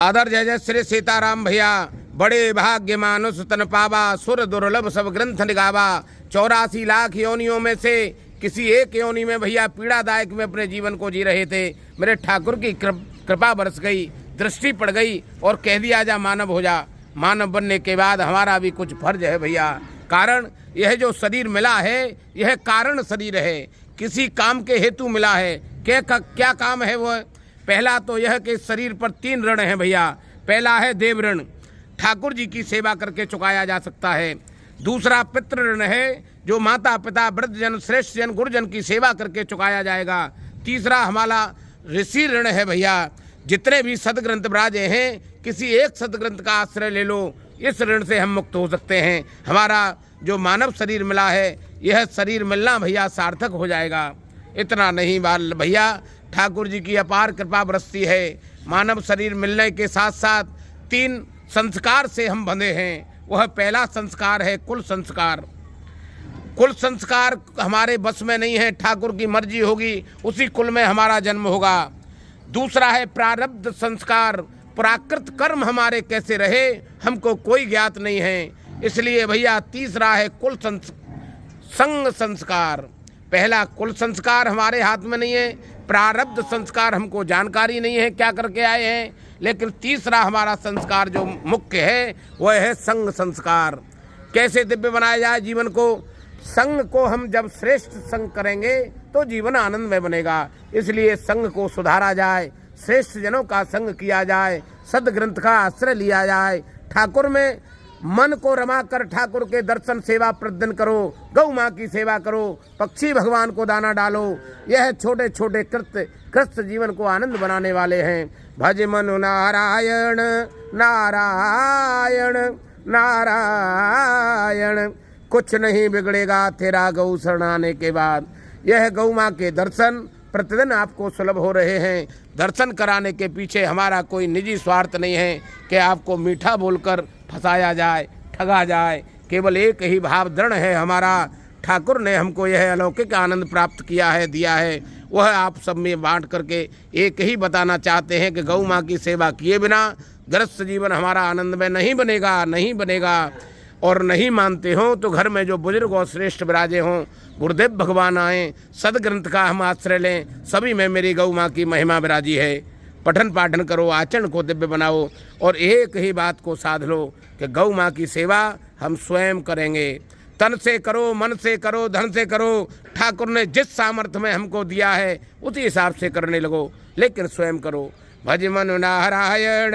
आदर जय जय श्री सीताराम भैया। बड़े भाग्य मानुष तन पावा, सुर दुर्लभ सब ग्रंथ निगावा। 84 लाख योनियों में से किसी एक योनि में भैया पीड़ादायक में अपने जीवन को जी रहे थे। मेरे ठाकुर की कृपा बरस गई, दृष्टि पड़ गई और कह दिया जा मानव हो जा। मानव बनने के बाद हमारा भी कुछ फर्ज है भैया। कारण यह जो शरीर मिला है यह कारण शरीर है, किसी काम के हेतु मिला है। क्या काम है वो? पहला तो यह कि शरीर पर 3 ऋण हैं भैया। पहला है देव ऋण, ठाकुर जी की सेवा करके चुकाया जा सकता है। दूसरा पितृ ऋण है, जो माता पिता वृद्धजन श्रेष्ठ जन गुरुजन की सेवा करके चुकाया जाएगा। तीसरा हमारा ऋषि ऋण है भैया। जितने भी सदग्रंथ विराजे हैं, किसी एक सदग्रंथ का आश्रय ले लो, इस ऋण से हम मुक्त हो सकते हैं। हमारा जो मानव शरीर मिला है यह शरीर मिलना भैया सार्थक हो जाएगा। इतना नहीं बाल भैया, ठाकुर जी की अपार कृपा बरसती है। मानव शरीर मिलने के साथ साथ 3 संस्कार से हम बंधे हैं। वह पहला संस्कार है कुल संस्कार। कुल संस्कार हमारे बस में नहीं है, ठाकुर की मर्जी होगी उसी कुल में हमारा जन्म होगा। दूसरा है प्रारब्ध संस्कार, प्राकृत कर्म हमारे कैसे रहे हमको कोई ज्ञात नहीं है, इसलिए भैया तीसरा है कुल संग संस्कार। पहला कुल संस्कार हमारे हाथ में नहीं है, प्रारब्ध संस्कार हमको जानकारी नहीं है क्या करके आए हैं, लेकिन तीसरा हमारा संस्कार जो मुख्य है वह है संग संस्कार। कैसे दिव्य बनाया जाए जीवन को? संग को हम जब श्रेष्ठ संग करेंगे तो जीवन आनंद में बनेगा। इसलिए संग को सुधारा जाए, श्रेष्ठ जनों का संग किया जाए, सदग्रंथ का आश्रय लिया जाए। ठाकुर में मन को रमा कर ठाकुर के दर्शन सेवा प्रदन करो, गौ माँ की सेवा करो, पक्षी भगवान को दाना डालो। यह छोटे छोटे कृत्य जीवन को आनंद बनाने वाले हैं। भज मनु नारायण नारायण नारायण, कुछ नहीं बिगड़ेगा तेरा गौ शरण आने के बाद। यह गौ माँ के दर्शन प्रतिदिन आपको सुलभ हो रहे हैं। दर्शन कराने के पीछे हमारा कोई निजी स्वार्थ नहीं है कि आपको मीठा बोलकर फंसाया जाए, ठगा जाए। केवल एक ही भाव दृढ़ है हमारा, ठाकुर ने हमको यह अलौकिक आनंद प्राप्त किया है, दिया है, वह आप सब में बांट करके एक ही बताना चाहते हैं कि गौ माँ की सेवा किए बिना गृहस्थ जीवन हमारा आनंद में नहीं बनेगा, नहीं बनेगा। और नहीं मानते हो तो घर में जो बुजुर्ग और श्रेष्ठ विराजे हों, गुरुदेव भगवान आए, सदग्रंथ का हम आश्रय लें, सभी में मेरी गौ माँ की महिमा विराजी है। पठन पाठन करो, आचरण को दिव्य बनाओ और एक ही बात को साध लो कि गौ माँ की सेवा हम स्वयं करेंगे। तन से करो, मन से करो, धन से करो। ठाकुर ने जिस सामर्थ्य में हमको दिया है उसी हिसाब से करने लगो, लेकिन स्वयं करो। भज मनु नारायण।